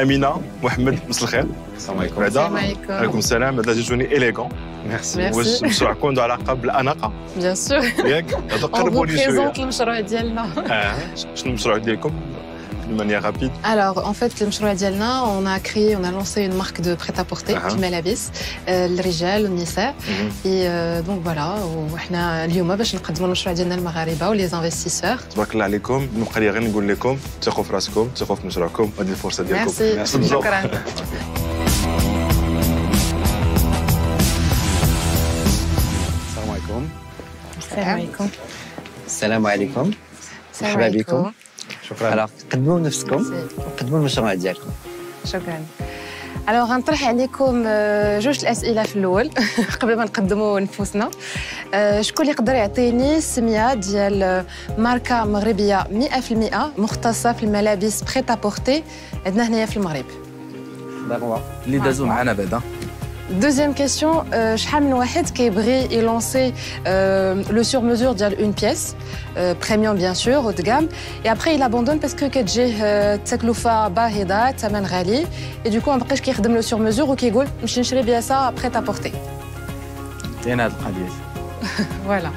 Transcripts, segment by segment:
امينه محمد مساء الخير. السلام عليكم. بعدا عليكم. عليكم السلام. بعدا جاتوني اليغون. ميرسي. واش المشروع عنده علاقه بالاناقه Bien sûr. ياك؟ هذا On قربوا vous لي شويه. présente المشروع ديالنا. شنو المشروع ديالكم de manière rapide? Alors, en fait, المشروع ديالنا, on a lancé une marque de prêt-à-porter, الملابس, الرجال والنساء. Et donc voilà, وحنا اليوم باش نقدموا المشروع ديالنا للمغاربه ولي انفستيسور. تبارك الله عليكم. نبقى لي غير نقول لكم ثقوا في راسكم، ثقوا في مشروعكم، هذه الفرصه ديالكم. ميرسي. شكرا. السلام عليكم. السلام عليكم. السلام عليكم. مرحبا بكم. شكرا. alors قدموا نفسكم وقدموا المشروع ديالكم. شكرا. Alors غنطرح عليكم جوج الاسئله في الاول قبل ما نقدموا نفوسنا. شكون اللي يقدر يعطيني السميه ديال ماركه مغربيه 100% مختصه في الملابس بريت-à-porter عندنا هنايا في المغرب؟ ضروري. اللي دازوا معنا بعدا. Deuxième question, شحال من واحد كيبغي يلونسي لو سور ميزور ديال اون بيس بريميوم بيان سور او دو غام et après il abandonne parce que كتجيه تكلفه باهظه ثمن غالي et du coup ما بقاش كيخدم لو سور ميزور وكيقول نمشي نشري بياسه بريت ابورتي. كاين هاد القضيه. فوالا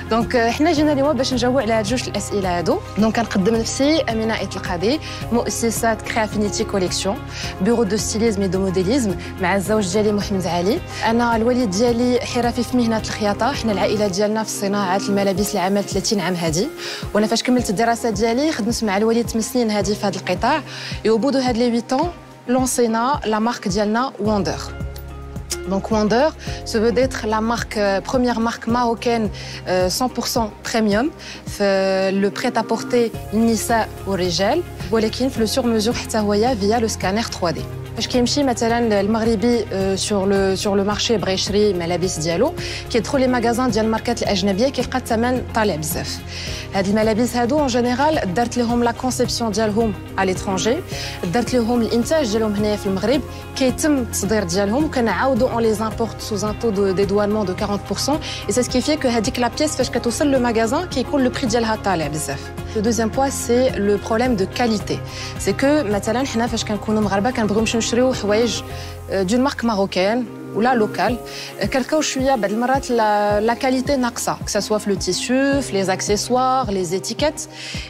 دونك حنا جينا اليوم باش نجاوبوا على هاد جوج الاسئله هادو. دونك كنقدم نفسي امينه عيط القاضي، مؤسسه كريافينيتي كوليكسيون، بيرو دو ستيليزم دو موديليزم مع الزوج ديالي محمد علي. انا الوالد ديالي حرفي في مهنه الخياطه، حنا العائله ديالنا في صناعه الملابس لعام 30 عام هادي، وانا فاش كملت الدراسه ديالي خدمت مع الوالد 8 سنين هادي في هذا القطاع. et au bout de هاد لي 8 ans لونسينا لا مارك ديالنا وندر. Donc Wander se veut d'être la première marque marocaine 100% premium le prêt-à-porter النساء والرجال ولكن في لو سور ميزور حتى هويا via le scanner 3D. فاش كيمشي مثلا المغربي sur le marché بغى يشري ملابس ديالو كيدخل لي ماغازان ديال الماركات الاجنبيه كيلقى الثمن طالع بزاف. هاد الملابس هادو اون جينيرال دارت لهم لا كونسيبسيون ديالهم على ليترونجي، دارت لهم الانتاج ديالهم هنايا في المغرب، كيتم التصدير ديالهم وكنعاودوا اون لي زامبورت سوز ان تو دو ديدوانمون دو 40% et c'est ce qui fait que هذيك لا بيس فاش كتوصل لو ماغازان كيكون لو بري ديالها طالع بزاف. Le deuxième point, c'est le problème de qualité. C'est que, مثلا, حنا فاش كنكونوا مغاربه كنبغيو نمشيو نشريو حوايج d'une marque marocaine ولا لوكال كنلقاو شويه بعض المرات لا كاليتي ناقصه que ça soit في لو تيسو في لي اكسسوار لي زيتيكيت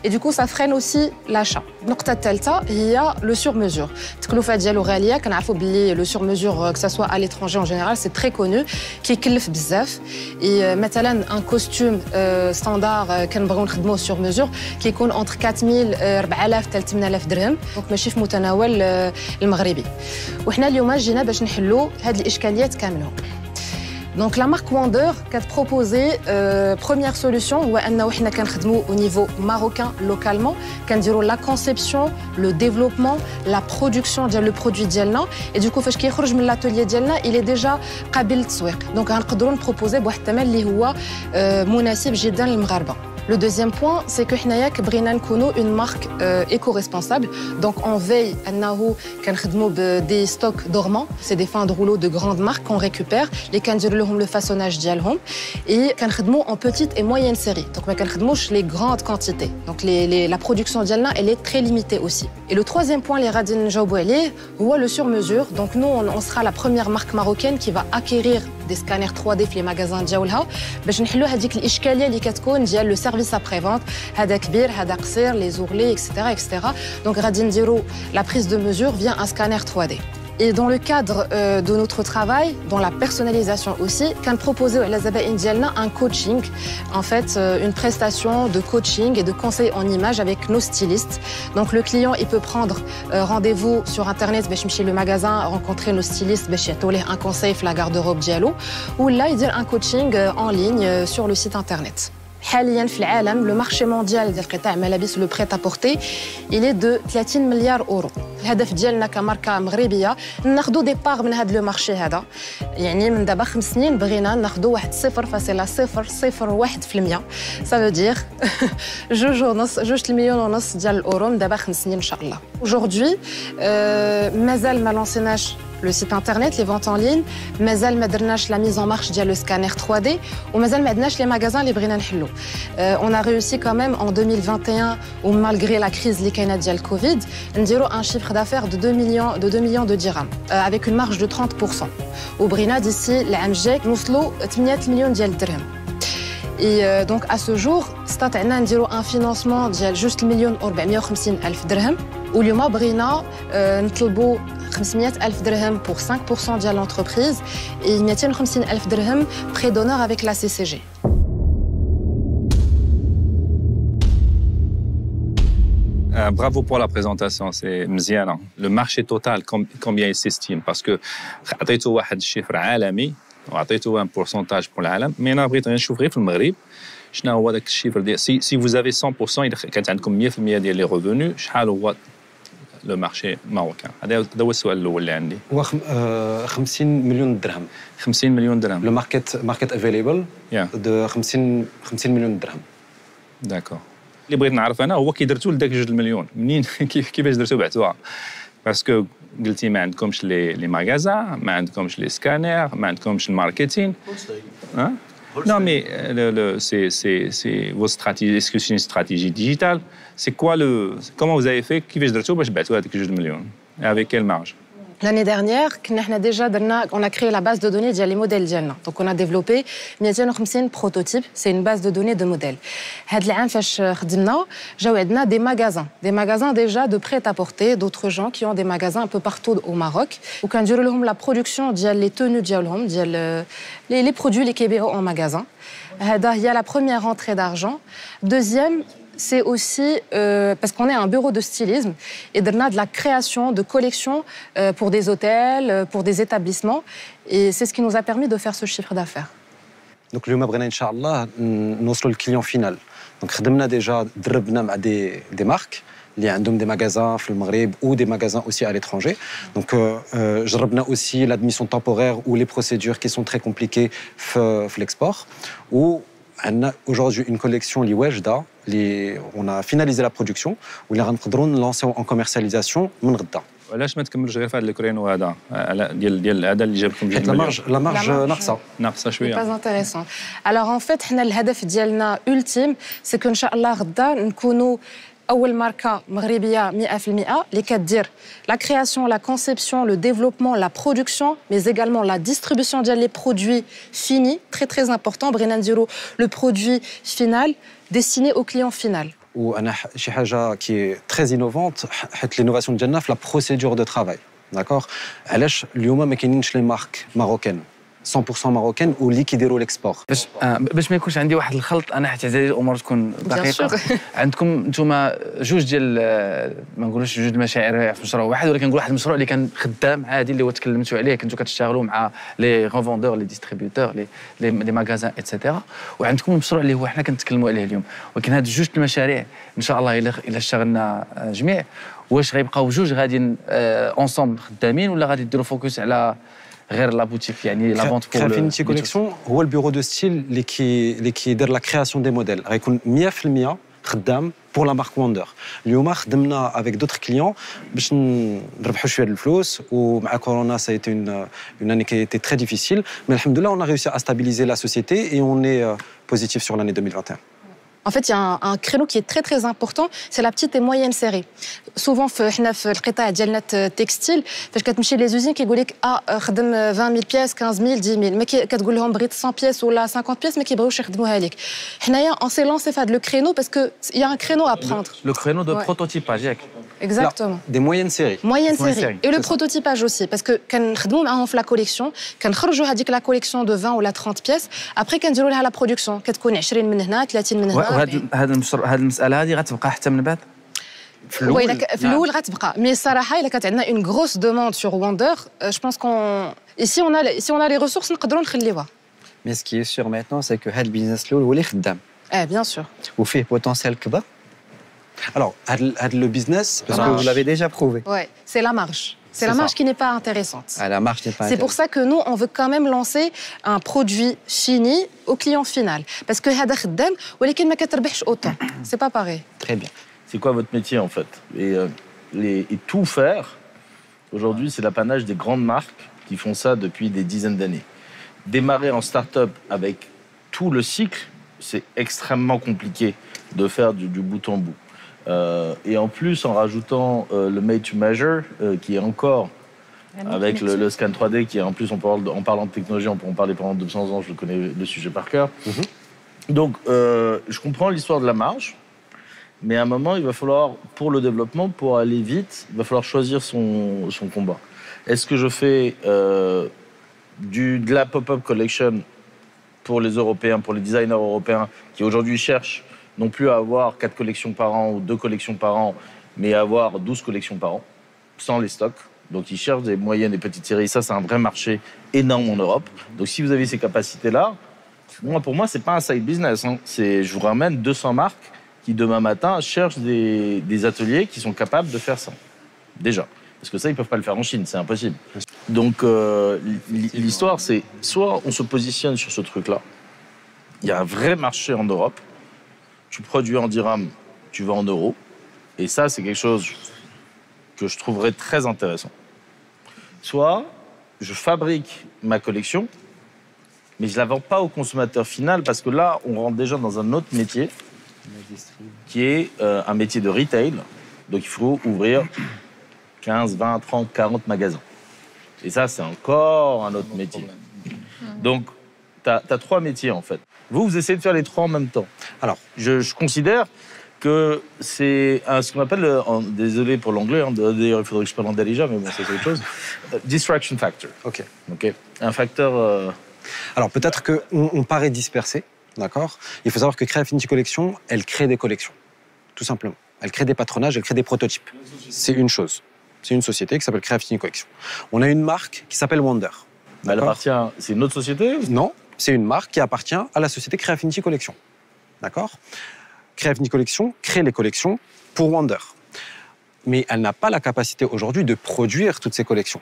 et du coup ça freine aussi l'achat. النقطه الثالثه هي لو سور ميزور. التكلفه ديالو غاليه، كنعرفوا باللي لو سور ميزور que ça soit à l'étranger en général c'est très connu كيكلف بزاف. مثلا ان كوستيم ستاندار كنبغيو نخدموه سور ميزور كيكون entre 4000 4000 حتى 8000 درهم، دونك ماشي في متناول المغربي. وحنا اليوم جينا باش نحلوا هاد الاشكاليات كاملهم. Donc la marque Wander qu'a proposé première solution هو انه حنا كنخدموا au niveau marocain localement كنديروا la conception le développement la production ديال le produit ديالنا et du coup فاش كيخرج من l'atelier ديالنا il est déjà قابل للتسويق. دونك غنقدروا نبروبوزي بواحد الثمن اللي هو مناسب جدا للمغاربه. Le deuxième point, c'est que حنايا كبغينا نكونوا une marque éco-responsable. Donc on veille أنه كنخدموا des stocks dormants, c'est des fins de rouleau de grandes marques qu'on récupère, les كنديروا لهم le façonnage ديالهم et كنخدموا en petite et moyenne série. Donc ما كنخدموش les grandes quantités. Donc la production ديالنا elle est très limitée aussi. Et le troisième point اللي غادي نجاوبوا عليه هو le sur-mesure. Donc nous on sera la première marque marocaine qui va acquérir des scanners 3D في les magasins ديالها باش نحلوا هذيك الاشكاليه اللي كتكون ديال لو سيرفيس ابري فونت، هذا كبير هذا قصير لي زورلي اكسترا. دونك غادي نديروا la prise de mesure via un scanner 3D. Et dans le cadre de notre travail, dans la personnalisation aussi, qu'on propose à la zabaïn dialna un coaching, en fait une prestation de coaching et de conseil en image avec nos stylistes. Donc le client il peut prendre rendez-vous sur internet باش يمشي le magasin rencontrer nos stylistes باش يعطوا ليه un conseil في la garde-robe ديالو ou là il dit un coaching en ligne sur le site internet. حاليا في العالم لو مارشي مونديال ديال قطاع ملابس لو بريت ابورتي الي دو 30 مليار اورو. الهدف ديالنا كماركه مغربيه ناخذوا دي بار من هذا لو مارشي هذا، يعني من دابا 5 سنين بغينا ناخذوا 0.001%. ça veut dire 2 مليون ونص ديال الاورو من دابا 5 سنين ان شاء الله. aujourd'hui مازال ما لونسيناش le site internet, les ventes en ligne, مازال ما درناش la mise en marche ديال le scanner 3D ومازال ما عندناش les magasins اللي بغينا نحلو. On a réussi quand même en 2021 ou malgré la crise اللي كاينه ديال الكوفيد نديرو un chiffre d'affaires de 2 millions de dirhams avec une marge de 30%. وبغينا d'ici العام الجاي نوصلوا 8 مليون ديال الدرهم. Et donc à ce jour, استطعنا نديرو un financement ديال جوست 1,450,000 درهم واليوم بغينا نطلبوا 500,000 درهم pour 5% ديال l'entreprise et 250,000 درهم prêt d'honneur avec la CCG. Bravo pour la présentation, c'est مزيانة. Le marché total, combien il s'estime? Parce que عطيتو واحد الشيفر عالمي وعطيتو un pourcentage pour العالم، mais أنا بغيت نشوف غير في المغرب شنو هو داك الشيفر ديال si vous avez 100% إذا كانت عندكم 100% ديال لي revenus شحال هو لو مارشي ماروكان؟ هذا هو السؤال الاول اللي عندي. هو 50 مليون درهم. 50 مليون درهم. لو ماركت افيليبل دو 50 مليون درهم. داكور. اللي بغيت نعرف انا هو كي درتو لذاك 2 مليون منين كيفاش درتو بعتوها؟ باسكو قلتي ما عندكمش لي ماغازان، ما عندكمش لي سكانير، ما عندكمش الماركتين. ها؟ Non, mais c'est votre stratégie. Est-ce que c'est une stratégie digitale? C'est quoi comment vous avez fait? Qui va se dire que avec 2 millions? Et avec quelle marge? L'année dernière, on a créé la base de données des modèles ديالنا. Donc on a développé 250 prototypes, c'est une base de données de modèles. هاد العام فاش خدمنا جاو عندنا des magasins déjà de prêt-à-porter, d'autres gens qui ont des magasins un peu partout au Maroc. وكنديروا لهم la production ديال les tenues ديالهم ديال les produits les كيبيعوا en magasin. هذا هي la première entrée d'argent. Deuxième, c'est aussi parce qu'on est un bureau de stylisme et on a de la création de collections pour des hôtels, pour des établissements. Et c'est ce qui nous a permis de faire ce chiffre d'affaires. Donc, le Mabrena, Inch'Allah, nous sommes le client final. Donc, nous avons déjà des marques. Il y a des magasins au Maghreb ou des magasins aussi à l'étranger. Donc, on a aussi l'admission temporaire ou les procédures qui sont très compliquées pour l'export. Ou on a aujourd'hui une collection Liwejda. On a finalisé la production ou les رنقدروا lancer en commercialisation من غدا. علاش ما تكملوش غير في هذا الكرينو هذا ديال هذا اللي جابكم جوج مليون؟ لا مارج ناقصه شويه. Pas intéressant. Alors en fait حنا الهدف ديالنا ultime c'est que ان شاء الله غدا نكونوا أول ماركة مغربية 100% اللي كدير la création, la conception, le développement, la production, mais également la distribution ديال les produits finis, très très important. بغينا نديرو le produit final destiné au client final. وأنا شي حاجة qui est très innovante حيت l'innovation ديالنا في la procédure de travail. D'accord. علاش اليوم ما كاينينش لي مارك ماروكان 100% ماروكان واللي كيديروا ليكسبور باش ما يكونش عندي واحد الخلط انا حيت هذه الامور تكون دقيقه. عندكم انتم جوج ديال ما نقولوش جوج المشاعر في مشروع واحد ولكن نقول واحد المشروع اللي كان خدام عادي اللي هو تكلمتوا عليه كنتوا كتشتغلوا مع لي ريفوندور لي ديستريبيوتور لي ماغازان ايتترا وعندكم المشروع اللي هو حنا كنتكلموا عليه اليوم ولكن هاد جوج المشاريع ان شاء الله الا اشتغلنا جميع واش غيبقاو جوج غاديين اونصومبل خدامين ولا غادي ديروا فوكس على غير لا بوتيك يعني لا فونت بور Creafinity Collection هو البيرو دو ستيل اللي كيدير لا كرياسيون دي موديل غيكون 100% خدام pour la marque Wonder. اليوم خدمنا avec d'autres clients باش نربحوا شويه الفلوس ومع كورونا ça a été une année qui a été très difficile mais alhamdoulilah on a réussi à stabiliser la société et on est positif sur l'année 2021. En fait, il y a un créneau qui est très très important, c'est la petite et moyenne série. Souvent, حنا في القطاع ديالنا التكستيل فاش كتمشي لي زوزين كيقول لك خدم 20,000 بياس 15,000 10,000 ما كتقول لهم بغيت 100 بياس ولا 50 بياس ما كيبغيوش يخدموها لك. حنايا on s'est lancé في هذا le créneau parce que il y a un créneau à prendre. Le créneau de prototypage ياك. Exactement. Des moyennes séries. Moyenne série. Et le prototypage aussi parce que كنخدموا معاهم في la collection كنخرجوا هذيك la collection de 20 ou la 30 pièces après كنديروا لها la production كتكون 20 من هنا 30 من هنا. هذا المشروع هذه المساله هذه غتبقى حتى من بعد في الاول غتبقى مي الصراحه الا كانت عندنا اون غروس دوموند سور وندر جو بونس كون ici on a les ressources نقدروا نخليوها. Mais ce qui est sûr maintenant c'est que هذا البيزنس الاول هو اللي خدام. Bien sûr. وفيه بوتنسيال كبير. Alors le business parce que vous l'avez déjà prouvé. Ouais, c'est la marge. C'est la marge qui n'est pas intéressante. Ah, la marge n'est pas C'est pour ça que nous, on veut quand même lancer un produit fini au client final. Parce que هذا خدام ولكن ما كتربحش autant. C'est pas pareil. Très bien. C'est quoi votre métier en fait et tout faire Aujourd'hui, c'est l'apanage des grandes marques qui font ça depuis des dizaines d'années. Démarrer en start-up avec tout le cycle, c'est extrêmement compliqué de faire du bout en bout. Et en plus, en rajoutant le made to measure, qui est encore avec le scan 3D, qui est en plus, en parlant de technologie, on peut en parler pendant 200 ans, je connais le sujet par cœur. Donc, je comprends l'histoire de la marge, mais à un moment, il va falloir, pour le développement, pour aller vite, il va falloir choisir son combat. Est-ce que je fais de la pop-up collection pour les Européens, pour les designers européens, qui aujourd'hui cherchent non plus à avoir 4 collections par an ou 2 collections par an, mais à avoir 12 collections par an, sans les stocks. Donc, ils cherchent des moyennes et petites séries. Ça, c'est un vrai marché énorme en Europe. Donc, si vous avez ces capacités-là, pour moi, c'est pas un side business. Hein. Je vous ramène 200 marques qui, demain matin, cherchent des ateliers qui sont capables de faire ça. Déjà. Parce que ça, ils ne peuvent pas le faire en Chine. C'est impossible. Donc, l'histoire, c'est soit on se positionne sur ce truc-là. Il y a un vrai marché en Europe. Tu produis en dirhams, tu vas en euros. Et ça, c'est quelque chose que je trouverais très intéressant. Soit je fabrique ma collection, mais je ne la vends pas au consommateur final parce que là, on rentre déjà dans un autre métier qui est un métier de retail. Donc, il faut ouvrir 15, 20, 30, 40 magasins. Et ça, c'est encore un autre métier. Donc, tu as 3 métiers, en fait. Vous essayez de faire les 3 en même temps. Alors, je considère que c'est ce qu'on appelle, désolé pour l'anglais, hein, d'ailleurs, il faudrait que je parle en Darija, mais bon, c'est autre chose, distraction factor. OK. Un facteur... Alors, peut-être qu'on paraît dispersé, d'accord? Il faut savoir que Creafinity Collection, elle crée des collections, tout simplement. Elle crée des patronages, elle crée des prototypes. C'est une chose. C'est une société qui s'appelle Creafinity Collection. On a une marque qui s'appelle Wonder. Elle appartient... C'est une autre société? Non, c'est une marque qui appartient à la société Creafinity Collection. D'accord? Creafinity Collection crée les collections pour Wonder. Mais elle n'a pas la capacité aujourd'hui de produire toutes ces collections.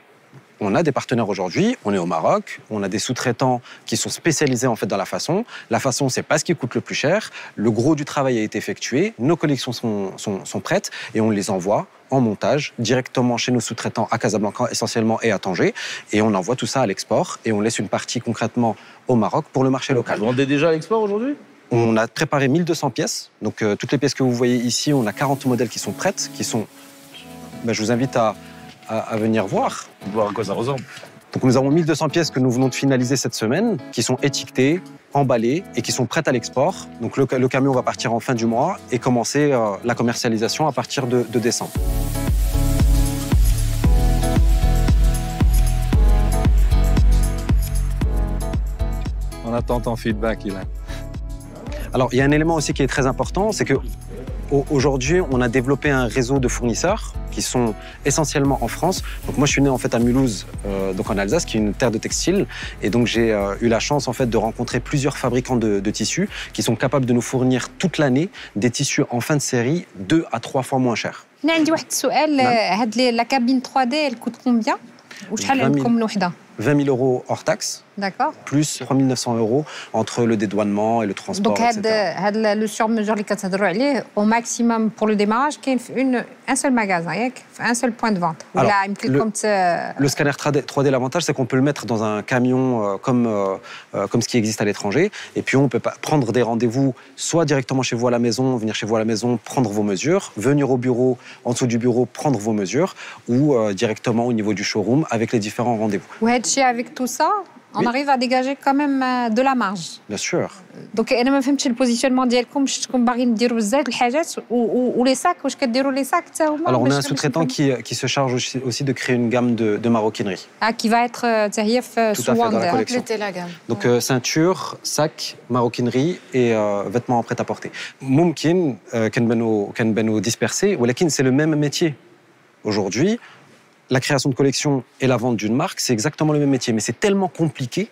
On a des partenaires aujourd'hui, on est au Maroc, on a des sous-traitants qui sont spécialisés en fait dans la façon. La façon, c'est pas ce qui coûte le plus cher. Le gros du travail a été effectué, nos collections sont prêtes et on les envoie en montage directement chez nos sous-traitants à Casablanca essentiellement et à Tanger. Et on envoie tout ça à l'export et on laisse une partie concrètement au Maroc pour le marché local. Vous vendez déjà à l'export aujourd'hui ? On a préparé 1200 pièces. Donc toutes les pièces que vous voyez ici, on a 40 modèles qui sont prêtes, qui sont... je vous invite à venir voir. Voir à quoi ça ressemble. Donc nous avons 1200 pièces que nous venons de finaliser cette semaine, qui sont étiquetées, emballées et qui sont prêtes à l'export. Donc le camion va partir en fin du mois et commencer la commercialisation à partir de décembre. On attend ton feedback, Ilan. Alors, il y a un élément aussi qui est très important, c'est qu'aujourd'hui, on a développé un réseau de fournisseurs qui sont essentiellement en France. Donc moi, je suis né en fait à Mulhouse, donc en Alsace, qui est une terre de textile. Et donc j'ai eu la chance en fait de rencontrer plusieurs fabricants de tissus qui sont capables de nous fournir toute l'année des tissus en fin de série 2 à 3 fois moins chers. أنا عندي واحد السؤال هاد la cabine 3D elle coûte combien وشحال عندكم الوحدة 20 000 € hors taxe, D'accord. plus 3 900 € entre le dédouanement et le transport, Donc, etc. le sur-mesure اللي كتهضروا عليه au maximum pour le démarrage كاين في un seul magasin, ياك un seul point de vente. Alors, ولا يمكن لكم le scanner 3D, l'avantage, c'est qu'on peut le mettre dans un camion comme ce qui existe à l'étranger. Et puis, on peut prendre des rendez-vous soit directement chez vous à la maison, venir chez vous à la maison, prendre vos mesures, venir au bureau, en dessous du bureau, prendre vos mesures, ou directement au niveau du showroom avec les différents rendez-vous. وهذا الشيء avec tout ça, on arrive à dégager quand même de la marge. Bien sûr. Donc انا ما فهمتش البوزيشنمون ديالكم شفتكم باغيين ديروا بزاف الحاجات ولي ساك واش كديروا لي ساك حتى هما. Alors on a un sous-traitant qui se charge aussi de créer une gamme de maroquinerie. Qui va être حتى هي في Tout à fait, dans la collection. Compléter la gamme. Donc ceinture, sac, maroquinerie et vêtements en prêt-à-porter. ممكن كنبانو dispersés, ولكن c'est le même métier. Aujourd'hui, la création de collection et la vente d'une marque, c'est exactement le même métier. Mais c'est tellement compliqué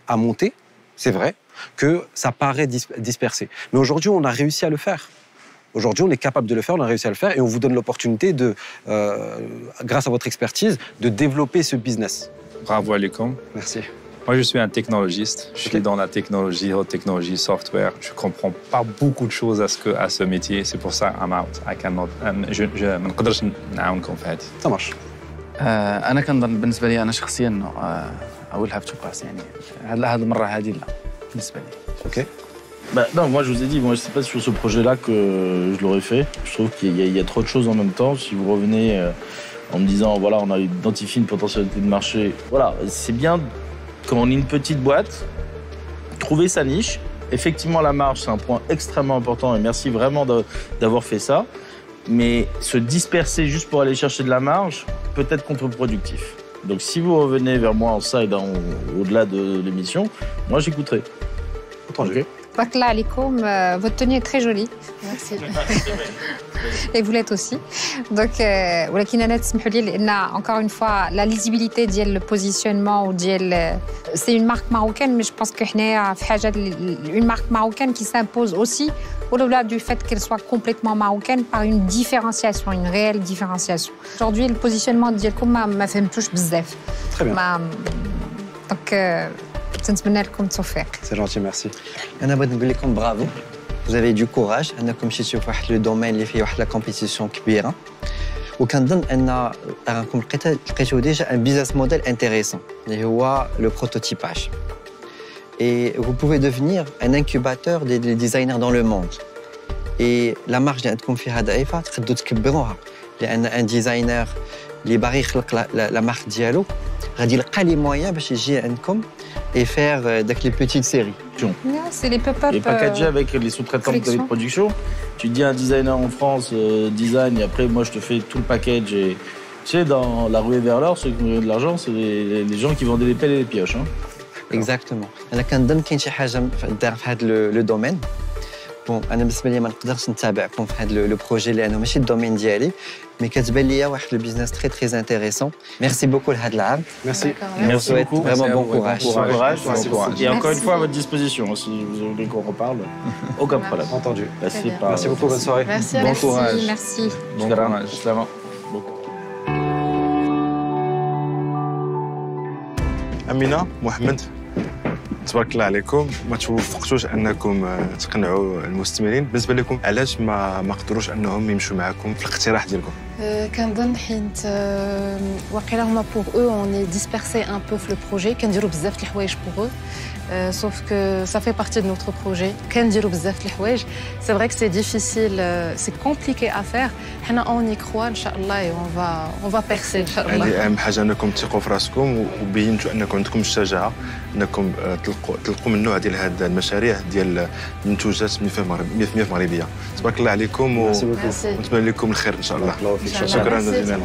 à monter, c'est vrai, que ça paraît dispersé. Mais aujourd'hui, on a réussi à le faire. Aujourd'hui, on est capable de le faire, on a réussi à le faire et on vous donne l'opportunité de, grâce à votre expertise, de développer ce business. Bravo Alikom. Merci. Moi, je suis un technologiste. Je suis dans la technologie, haute technologie, software. Je ne comprends pas beaucoup de choses à ce métier. C'est pour ça I'm out. I cannot. Je ne peux pas vous aider. Ça marche. انا كنظن بالنسبه لي انا شخصيا انه I will have to pass يعني هذه المره هذه لا بالنسبه لي. اوكي. Bah, non, moi je vous ai dit, moi c'est pas sur ce projet-là que je l'aurais fait. Je trouve qu'il y a trop de choses en même temps. Si vous revenez en me disant, voilà, on a identifié une potentialité de marché, voilà, c'est bien quand on est une petite boîte, trouver sa niche. Effectivement, la marge, c'est un point extrêmement important et merci vraiment d'avoir fait ça. Mais se disperser juste pour aller chercher de la marge peut être contre-productif. Donc si vous revenez vers moi en side, au-delà de l'émission, moi j'écouterai. Entendu. Okay. Bakla alaikum, votre tenue est très jolie. Merci. Et vous l'êtes aussi. Donc, ولكن أنا تسمحوا لي لأن encore une fois la lisibilité ديال le positionnement ديال c'est une marque marocaine, mais je pense que حنايا في حاجة une marque marocaine qui s'impose aussi au-delà du fait qu'elle soit complètement marocaine par une différenciation, une réelle différenciation. Aujourd'hui, le positionnement ديالكم ما فهمتوش بزاف. Très bien. Donc تنتمنى لكم التوفيق. C'est gentil, merci. أنا بغيت نقول لكم برافو. Vous avez du courage أنكم مشيتوا في واحد لو دومين اللي فيه واحد لا كومبيتيسيون كبيرة. وكنظن أن راكم لقيتوا ديجا ان بيزنس موديل انتريسون اللي هو لو بروتوتيباج. Et vous pouvez devenir un incubateur des designers dans le monde. Et la marge اللي عندكم فيها ضعيفة تقدروا تكبروها لأن ان ديزاينر اللي باغي يخلق لا مارك ديالو غادي يلقى لي مويان باش يجي عندكم et faire les petites séries. C'est les pop-up. Et packagé avec les sous-traitants de production. Tu dis un designer en France, design, et après moi je te fais tout le package. Et tu sais, dans la ruée vers l'or, ceux qui ont de l'argent, c'est les gens qui vendaient les pelles et les pioches. Hein. Exactement. أنا كنظن كاين شي حاجة دار في هذا لو دومين. بون أنا بالنسبة لي ما نقدرش نتابعكم في هذا لو بروجي لأنه ماشي الدومين ديالي. Mais كتبان ليا واحد le business très très intéressant. Merci beaucoup لهاد العام. Merci. Merci beaucoup. Vraiment bon courage. Bon courage. Merci beaucoup. Et encore une fois à votre disposition, si vous voulez qu'on reparle, aucun problème. Entendu. Merci beaucoup, bonne soirée. Merci. Bon courage. Merci. Bon courage. أمينة محمد تبارك الله عليكم ما توفقتوش انكم تقنعوا المستثمرين بالنسبه لكم علاش ما قدروش انهم يمشوا معكم في الاقتراح ديالكم كنظن حيت واقيلا هما بوغ او اون اي ديسبيرسي ان بو في لو بروجي كنديروا بزاف د الحوايج بوغ او sauf que ça fait partie de notre projet. كنديروا بزاف د الحوايج. C'est vrai que c'est difficile, c'est compliqué à faire. حنا on y croit ان شاء الله et on va percer ان شاء الله. هذه اهم حاجه انكم تثقوا في راسكم وبينتوا انكم عندكم الشجاعه انكم تلقوا من نوع ديال هذه المشاريع ديال منتوجات 100% مغربيه. تبارك الله عليكم ونتمنى لكم الخير ان شاء الله. شكرا جزيلا.